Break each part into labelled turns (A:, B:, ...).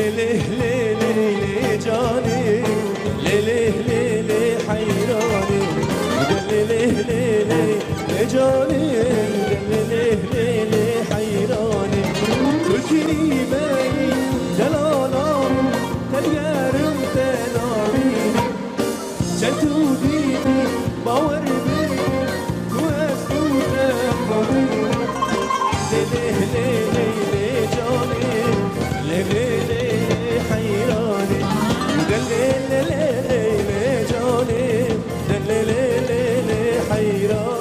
A: ليلي ليلي لي جاني ليلي ليلي حيراني ليلي ليلي لي جاني ليلي ليلي حيراني تركني بي جلالام تلقارم تناميني جلتو ديني باور بيني واسدو تناميني ليلي ليلي لي جاني ليلي ليلي حيراني ليلي ليلي جاني ليلي ليلي حيراني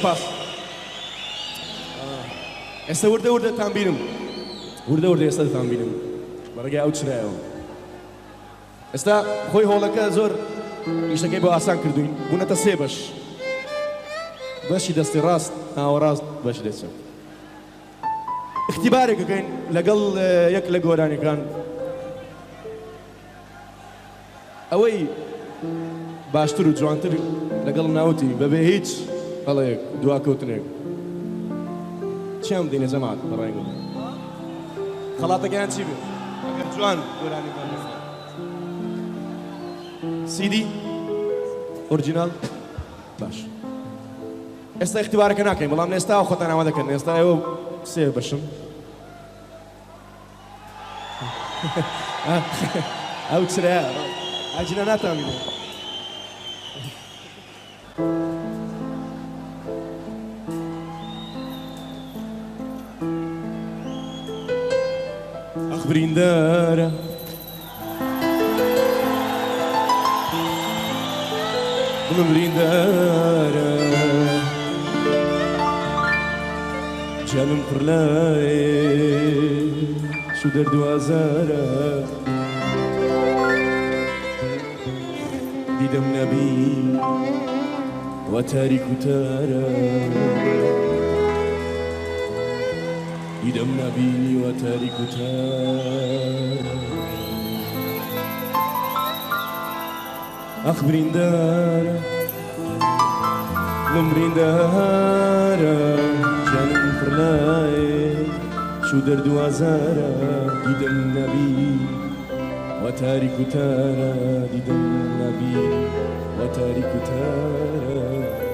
B: سپاس. ئێستا وردە وردەتان بینم وردە وردە ئێستاتان بینم بەڕێگای ئەو چرایەوە. ئێستا خۆی هۆڵەکە زۆر ئیشەکەی بۆ ئاسان کردوین بوونەتە سێ بەش. بەشی دەستی ڕاست ناوەڕاست بەشی دەست چەپ. اختیبارێک دەکەین لەگەڵ یەک لە گۆرانیەکان ئەوەی باشتر و جوانتر لەگەڵ ناوتی بەبێ هیچ هەڵەیەک دواکەوتنێک چیان بدەینە جەماعەت بەڕای من خەڵاتەکەیان چی بێت ئەگەر جوان گۆرانیەکان سیدی ئۆریجینال باش. ئێستا اختیبارەکە ناکەین بەڵام ئێستا خۆتان ئامادەکەن. ئێستا ئێوە سێ بەشم ئەو چرایە ئاجینە ناتانبینێ. ئەخ بریندارە بڵم بریندارە جانم پڕ لایە شو دەرد و ئازارە دیدم نبی و تاریک و تارا دیدم نبی و تاریک و تارا آخ بریندارا لم بریندارا جانم پرلای شو درد و آزارا دیدم نبی و تاریک و تارا دیدم نبی و تاریک و تارا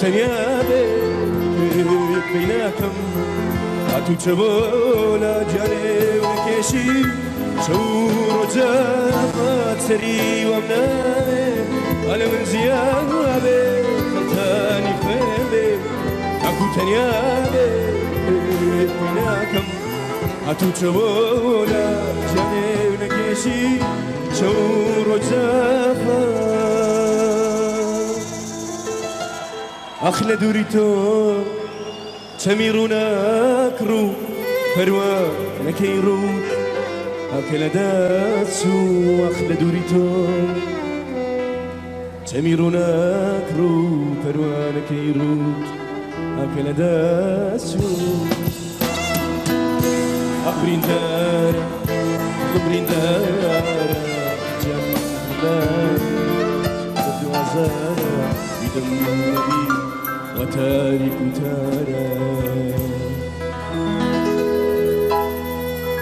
B: تنيابي بيناكم عطو تبولا جاني ونكيشي شور وجافات سري ومنامي أنا من زيابي خلتاني خيبي عطو تنيابي بيناكم عطو تبولا جاني ونكيشي شور وجافات أخلى دوريتو تميرونا كرو فروا نكيرو أكل داتسو أخلى دوريتو تميرونا كرو فروا نكيرو أكل داتسو أخبرين دارا أخبرين دارا جنبان بدو عزارا بدم النبي وتارك تارا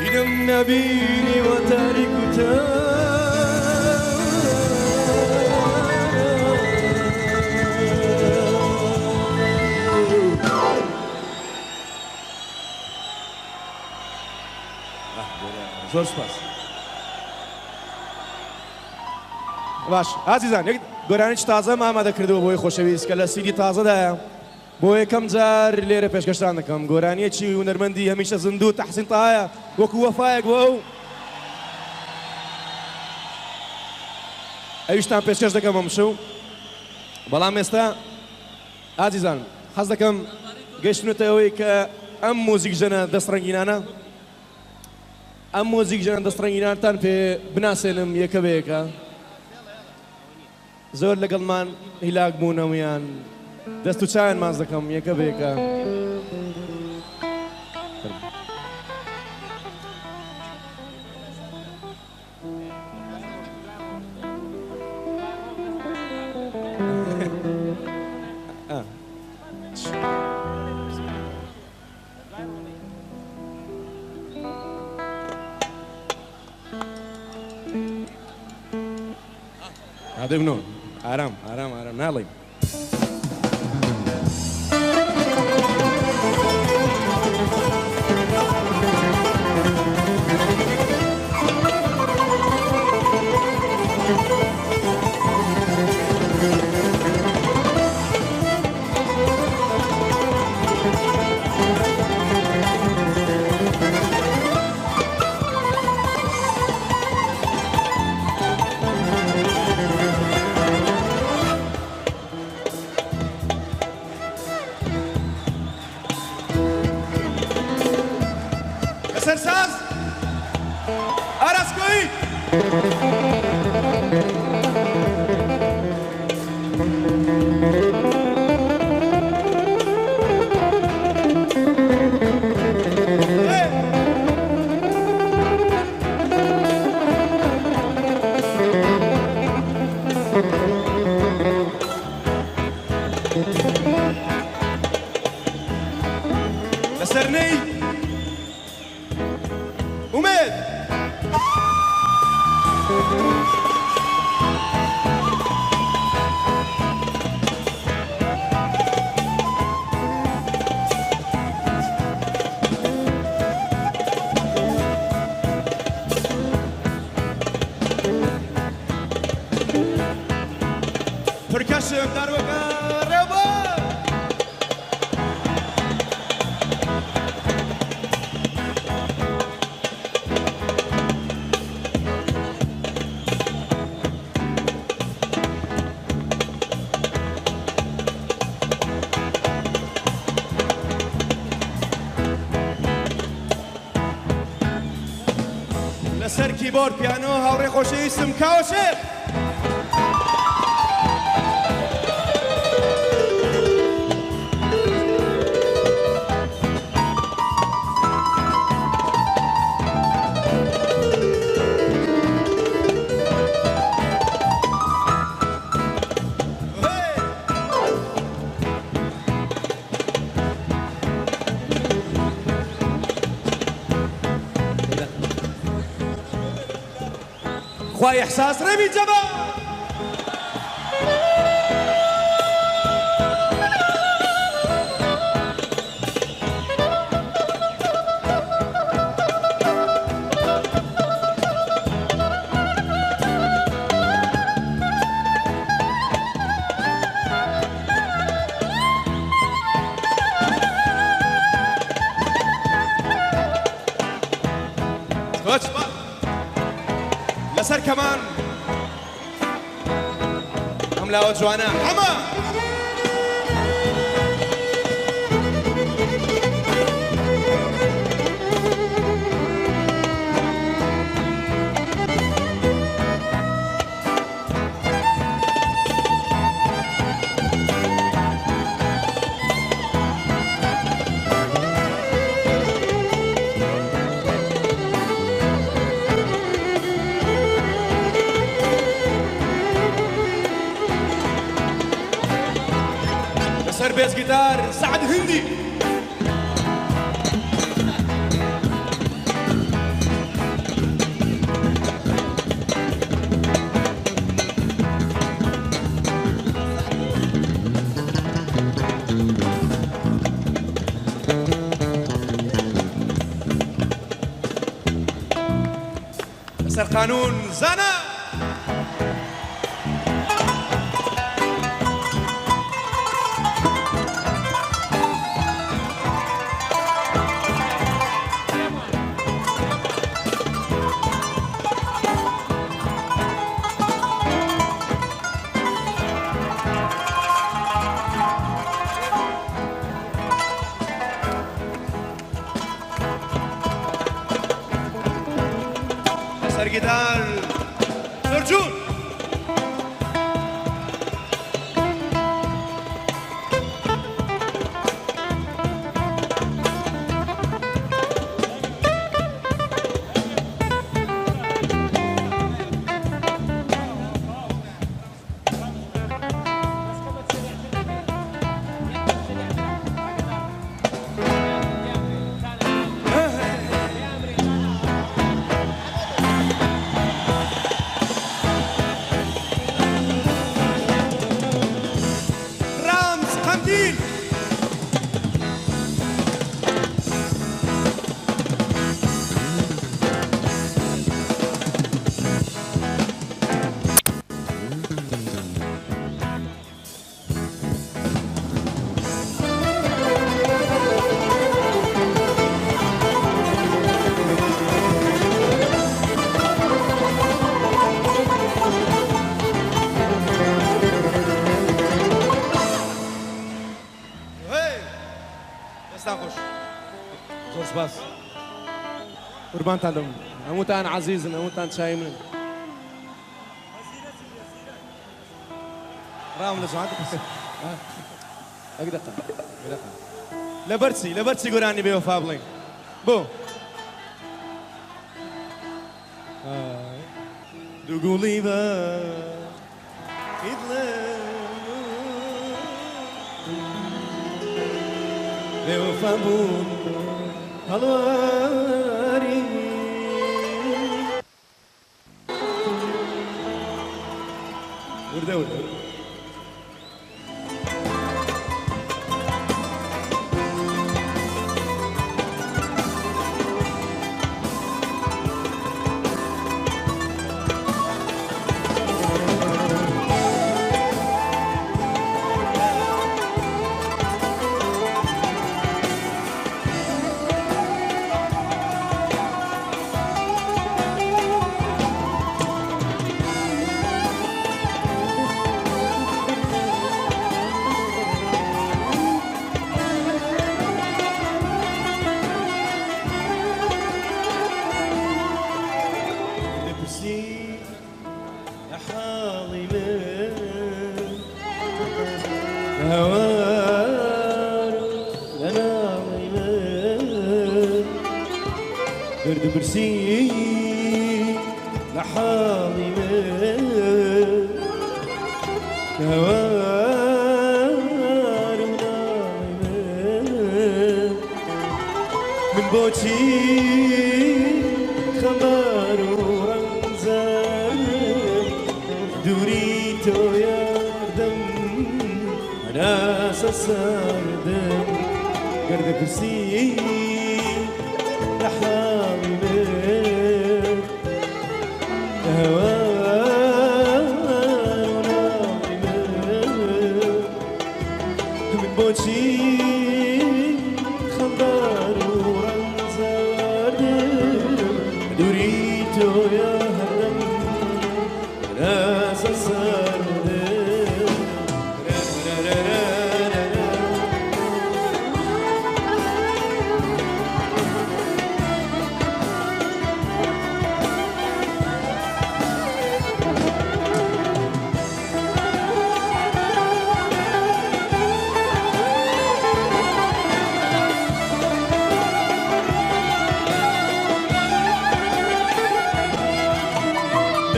B: بدم نبيني وتارك تارا زور سپاس باش عزیزان یک گۆرانێکی تازە ئامادە کردووە بۆی خۆشەویست کە لە سیدی تازەدایە بۆ یەکەم جار لێرە پێشکەشتان دەکەم گۆرانیەکی هونەرمەندی هەمیشە زیندوو تەحسین تاهایە وەکو وەفایەک بۆ ئەو ئەویشتان پێشکەش دەکەم ئەم شەو بەڵام ئێستا ئازیزان حەز دەکەم گەیشتنوتە ئەوەی کە ئەم مۆزیک ژەنە دەستڕەنگینانە ئەم مۆزیک ژەنە دەستڕەنگینانتان پێ بناسێنم یەکە بە یەکە زۆر لەگەڵمان هیلاک بوون هەمویان دەست و چاویان ماز دەکەم یەکە بە یەکە هذا منو آرام آرام آرام نالي سرساز أراسكوي لسرني أميد باشم دروكا ربا لسر كيبورد بيانو هاوري خوشي اسم كاوشير خواي احساس رمي جبا لسر كمان حملة وجوانا حما بيس جيتار سعد هندي سر قانون زنا جدال سرجون بس قربان تعلم اموت انا عزيز اموت انا شايمن رام لسمعت اقدر لبرتسي قراني بوفاء بلين بو دوغولي با بوفاء بون هلواري ورده
A: هوار لنا غيمة برد برسي لحاضمة هوار لنا غيمة من بوتي خبر ورمزان دوريتو يردم أنا سردم قرد كرسي لحامي من هوان ونامي من بوتي خبر ورمزان دوريتو يردم أنا سردم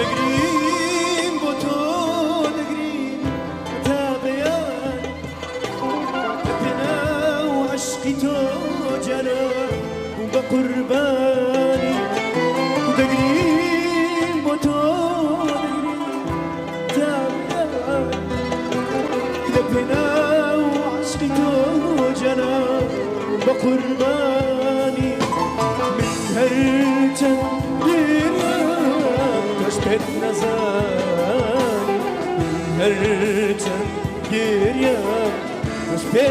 A: دقرين بوتو دقرين تابيان تبنا وعشقي تو جرى وبقرباني دقرين بوتو دقرين تابيان تبنا وعشقي تو جرى وبقرباني من هرجة تشبه نزاني هرجن گریا تشبه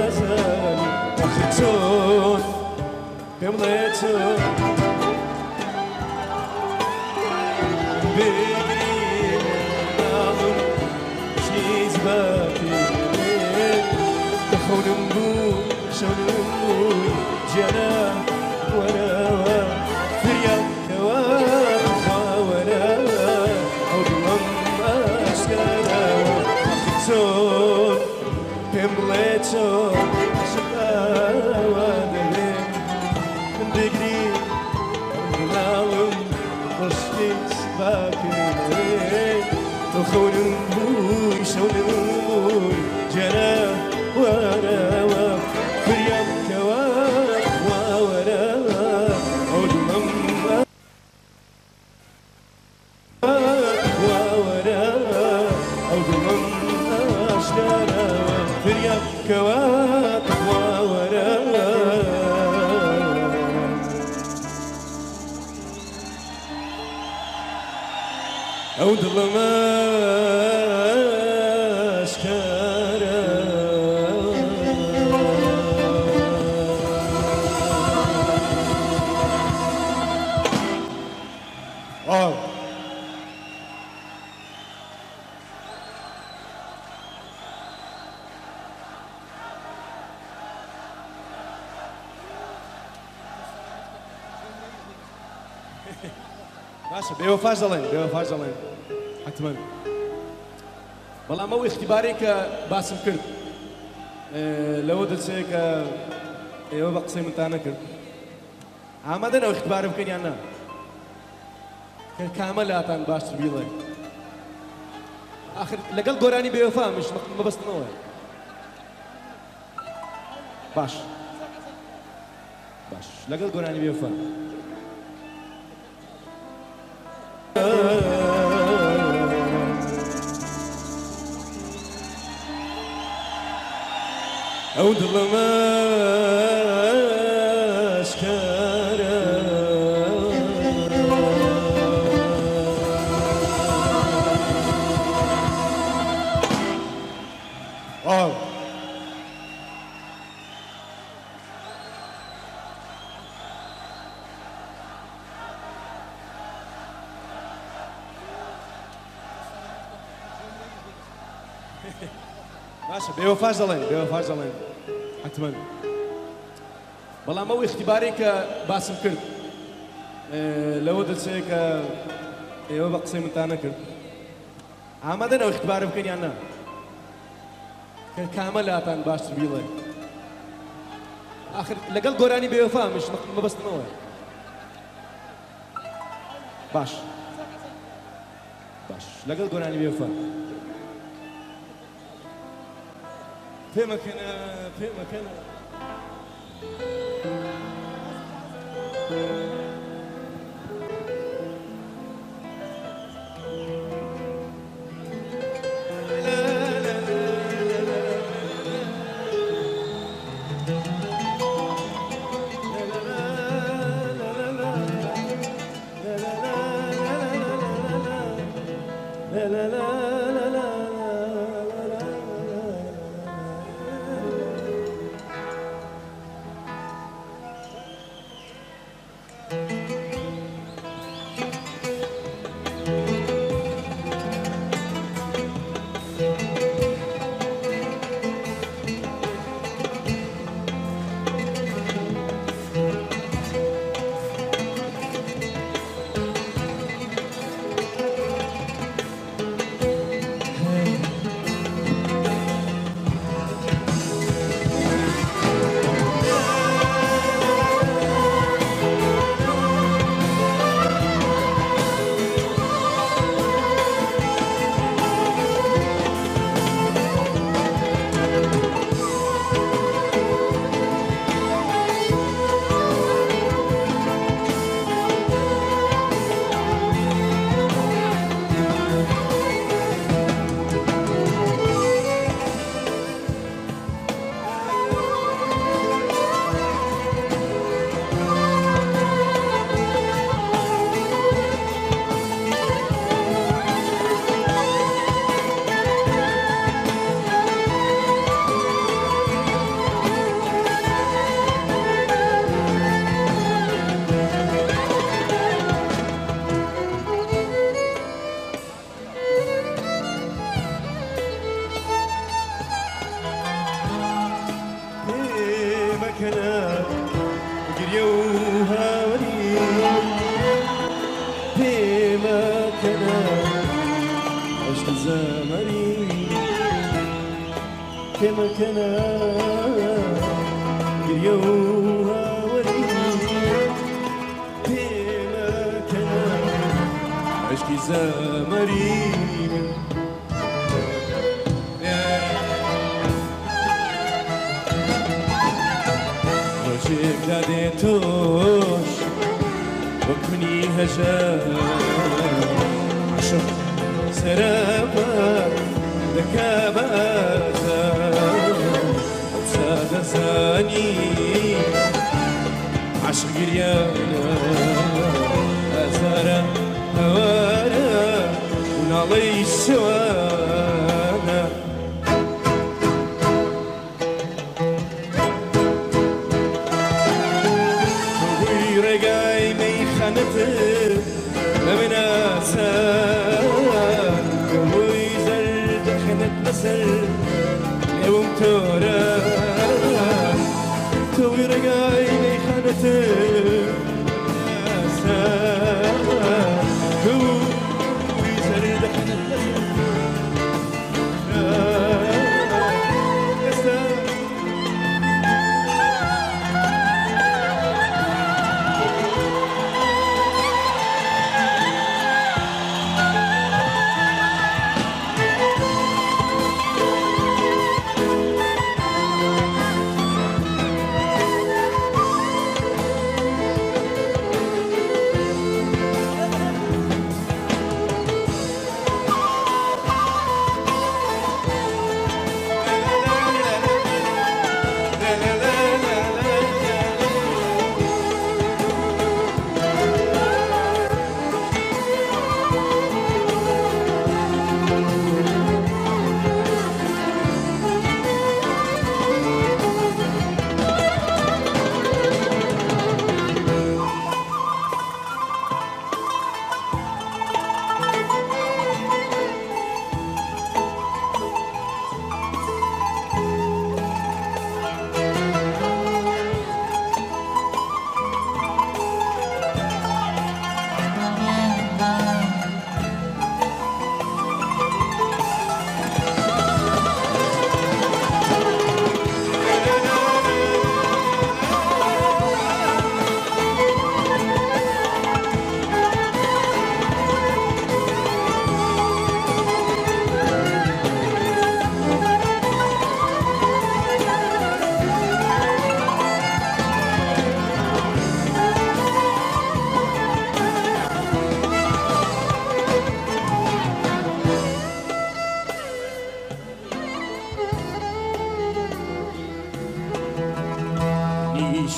A: نزاني أخذتون بمضيتون بقرين ناظر شيز باكي تخون نبوي شون نبوي جنا وراوا فريا Son, pemleton, şapavanım, digri, nalım, hoşgit bakın, tohunum buy, şonum buy, cana vara, kuryam kava, vara, odumam كواكب وورا عود الله ما اشكره باشا بيوفاش زلين حتما والله مو اختباري كباسم كرد لو دلسي ك ايوه بقسم تانا كرد عمدنا اختباري بكن يانا كامل اتان باش تبيضي اخر لقل قراني بيوفا مش ما بس نوع باش لقل قراني بيوفا عود الله ما اشكره باشا بيوفاش زلين حتما والله مو اختباري كباسم كرد لو دلسي ك ايوه بقسم تانا كرد عمدنا اختباري بكن يانا کامەلاتان باشتر بیڵێ آخر لەگەڵ گۆرانی بێوەفا مش مەبەستمەوە باش باش لەگەڵ گۆرانی بێوەفا پێمەکەنە پێمەکەنە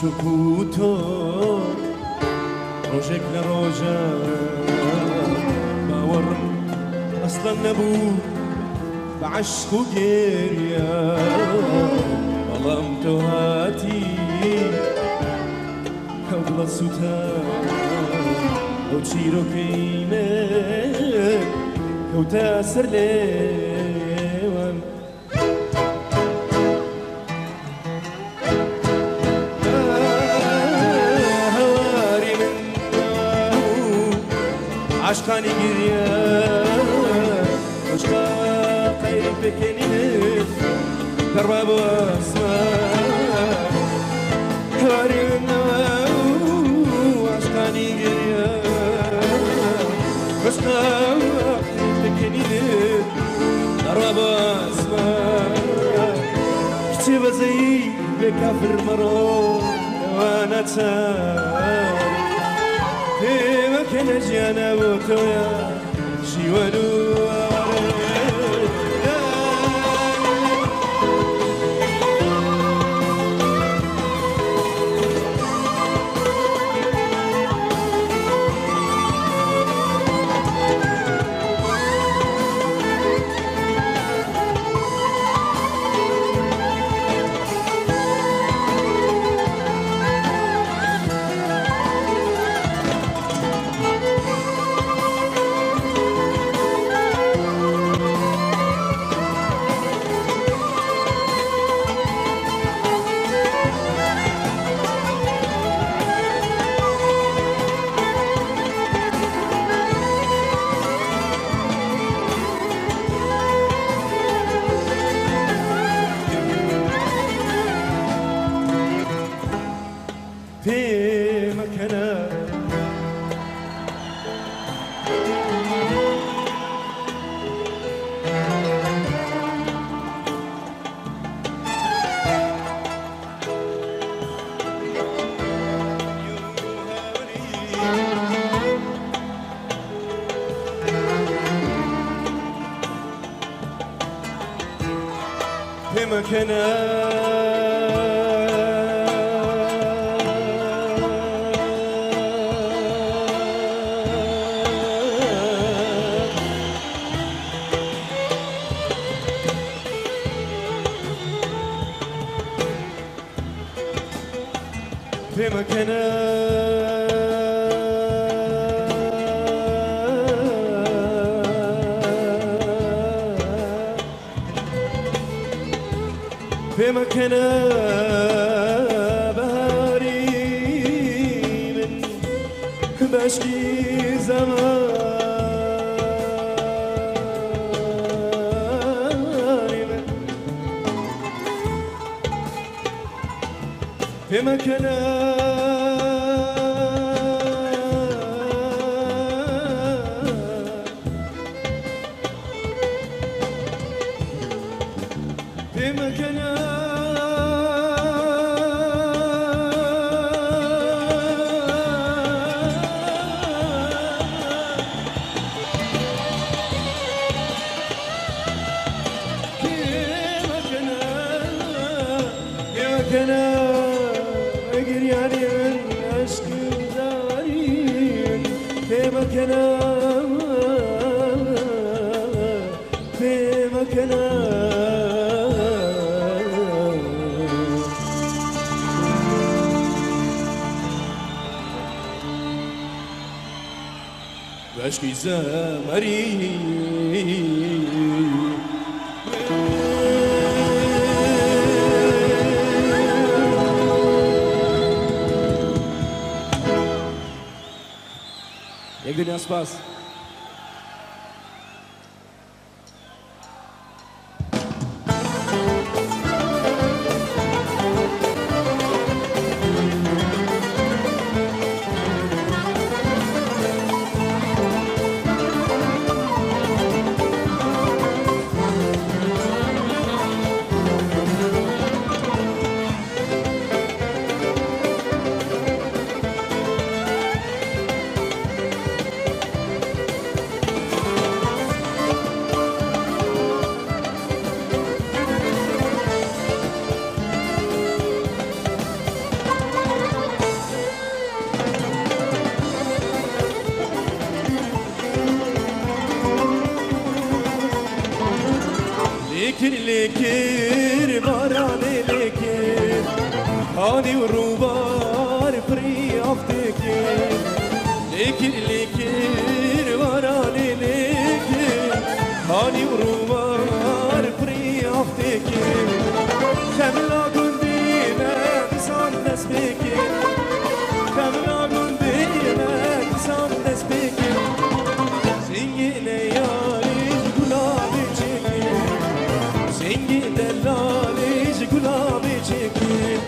B: شکوتو روزک لروزا باورم اصلا نبود بعشق و گریه بەڵام تۆ هاتی کەوڵە سووتە ئەو چیرۆکەی من کەوتە سەر لێوان هەواری من عاشقانی گریە عشقا قەیری پێکەنێت دەڕوا بۆ ئاسمان هەواری منەوە عاشقانی گریە عشقا قەیری پێکەنێت دەڕوا بۆ ئاسمان کچێ بەزەی بێ کافر مەڕۆ ئەوانە چار پێمەکەنە ژیانە بۆ تۆیە شیوەن و پێمەکەنە پێمەکەنە پێمەکەنە پێمەکەنە بەهاری من بەشکی زەمانی من پێمەکەنە پێمەکەنە پێمەکەنە گریانی من عشقی زاری من پێمەکەنە پێمەکەنە عشقی زەمەری یەک دنیا سپاس لكر لكر باران لكر هاني وروبار بري أفتكر لكر لكر باران لكر هاني وروبار بري أفتكر خملا قندي ما بسان نسبكر خملا قندي ما بسان نسبكر سنجي ليالي جلابي çekir Sengi delali gulabi çekir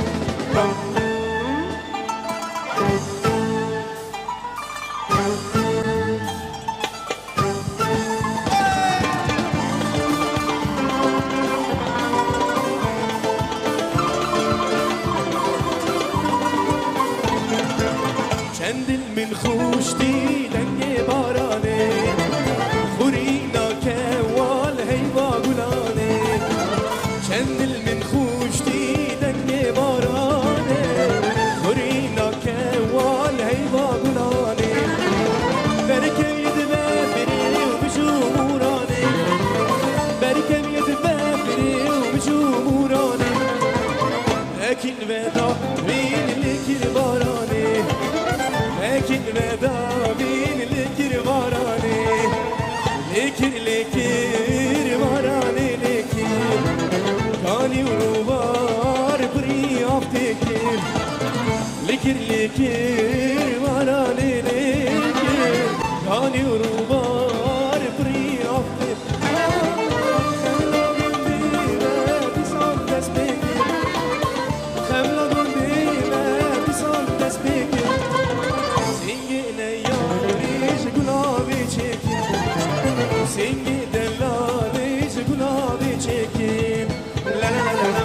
B: Çendil min خوش دیدنگ بارانه خورینا کوال هیوا گلانه چندل من خوش دیدنگ بارانه خورینا کوال هیوا گلانه برکم یدمه بری و بجمورانه برکم یدمه بری و بجمورانه اکن ودا بین لکر بارانه اکن ودا بین لکر بارانه لکر لکر بارانه لکر کانی وروبار بری آفتکر لکر لکر بارانه لکر کانی وروبار بری آفتکر خملا گندیمه بیسان دست بکر خملا گندیمه بیسان دست بکر سنگی نیاریش گلابی çekir Sengi delaliş gulabi çekir La la la la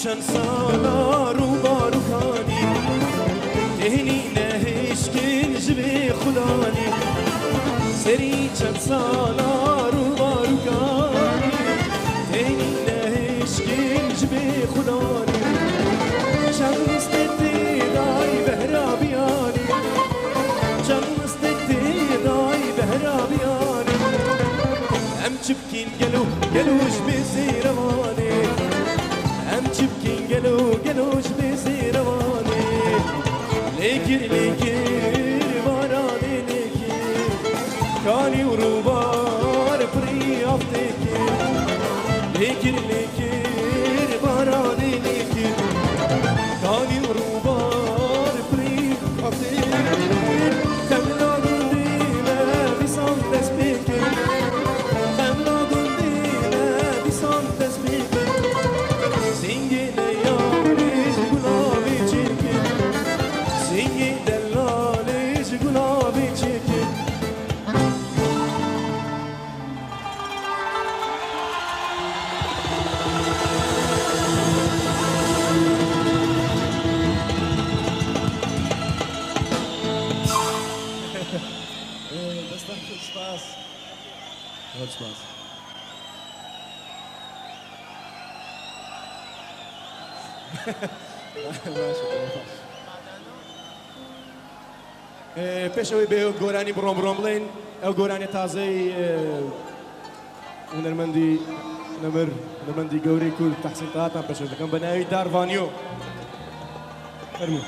B: چند سالا رو بارو کانی دهنی نهشکن جبه خدانی سری چند سالا رو بارو کانی دهنی نهشکن جبه خدانی چند مستتی دای بهرابیانی چند مستتی دای بهرابیانی هم چبکین گلوش بزیروانی هم چبکین گلوش بزیروانی لکر لکر بارانی لکر کانی وروبار پری آفتکر لکر لکر بارانی لکر کانی وروبار پری آفتکر خملا گندیمه بیسان دست بکر خملا گندیمه بیسان دست بکر Sengi deyaliş gulabi çekir Sengi delaliş gulabi çekir
A: بس تاخد سباس خد سباس پێشەوەی بێ گۆرانی بڕۆم بڵێن ئەو گۆرانی تازەی هونەرمەندی گەورەی کورد تەحسین تاهاتان پێشەوە دەکەم بە ناوی داروانیۆ فەرموو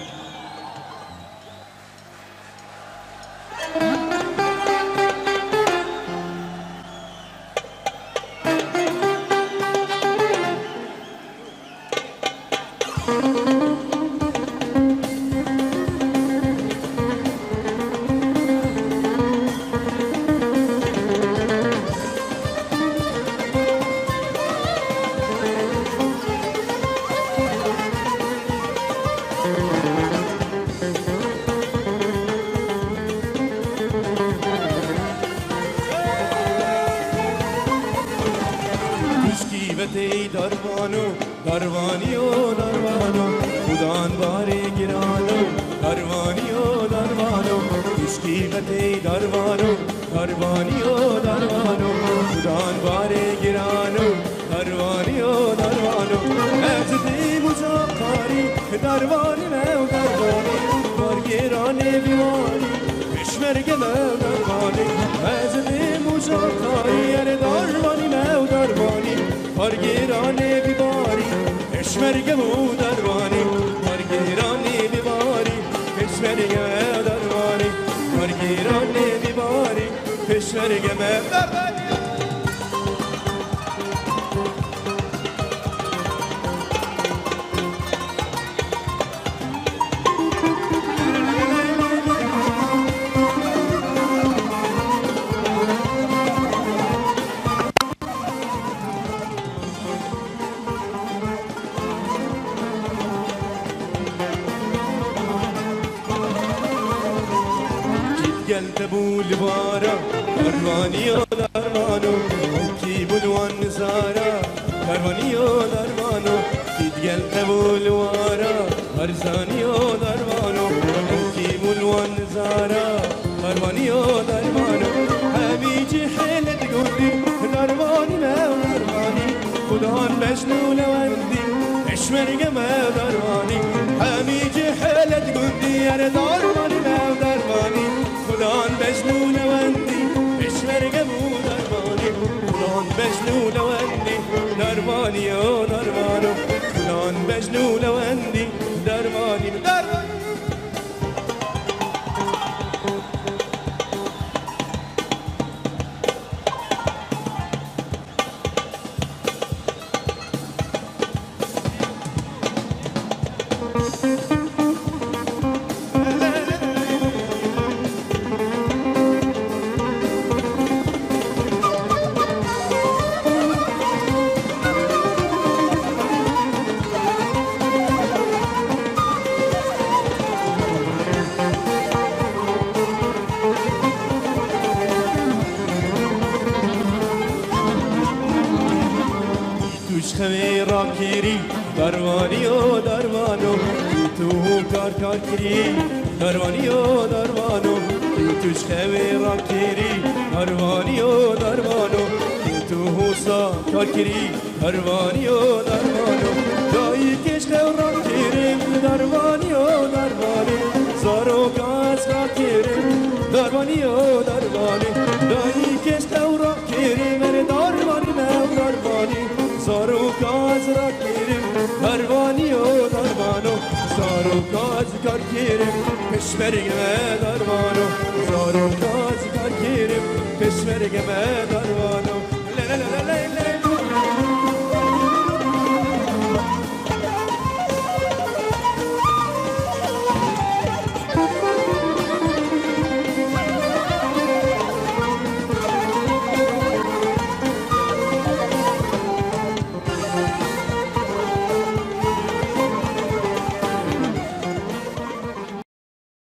B: بتی دروانو دروانی و دروانو خودان باری گرانو دروانی و دروانو عشقی بتی دروانو دروانی و دروانو خودان باری گرانو دروانی و دروانو ازدی مجاقاری دروانی و دروانی بارگیرانه بیوانی پشمرگ و دروانی ازدی مجاقاری دروانی و دروانی بارگیرانه بیوانی پشمرگ و دروانی بارگیرانه بیوانی پشمرگ و دروانی بارگیرانه بیوانی پشمرگ و دروانی قلب بولوارا دروانی و دروانو کی بولوان نزارا دروانی و دروانو کی قلب بولوارا ارزانی و دروانو کی بولوان نزارا دروانی و دروانو همیجی حیلت گودی دروانی ما دروانی خدان مجنون وندی اشمرگ ما دروانی همیجی حیلت گودی دروانی ما دروانی فلان مجنون وندي بشمرق ابو درباني فلان مجنون وندي درباني يا دربانو فلان مجنون وندي درباني درباني خوی را کری دروانی و دروانو تو کار کری دروانی و دروانو توش خوی را کری دروانی و دروانو تو حوصا کار کری دروانی و دروانو جایی کش خو را کری دروانی و دروانی زارو گاز را کری دروانی و دروانی جایی کش خو را کری من دروانی من دروانی زارو کاز را کیریم دروانی و دروانو زارو کاز کار کیریم پشمرگ ما دروانو زارو کاز کار کیریم پشمرگ ما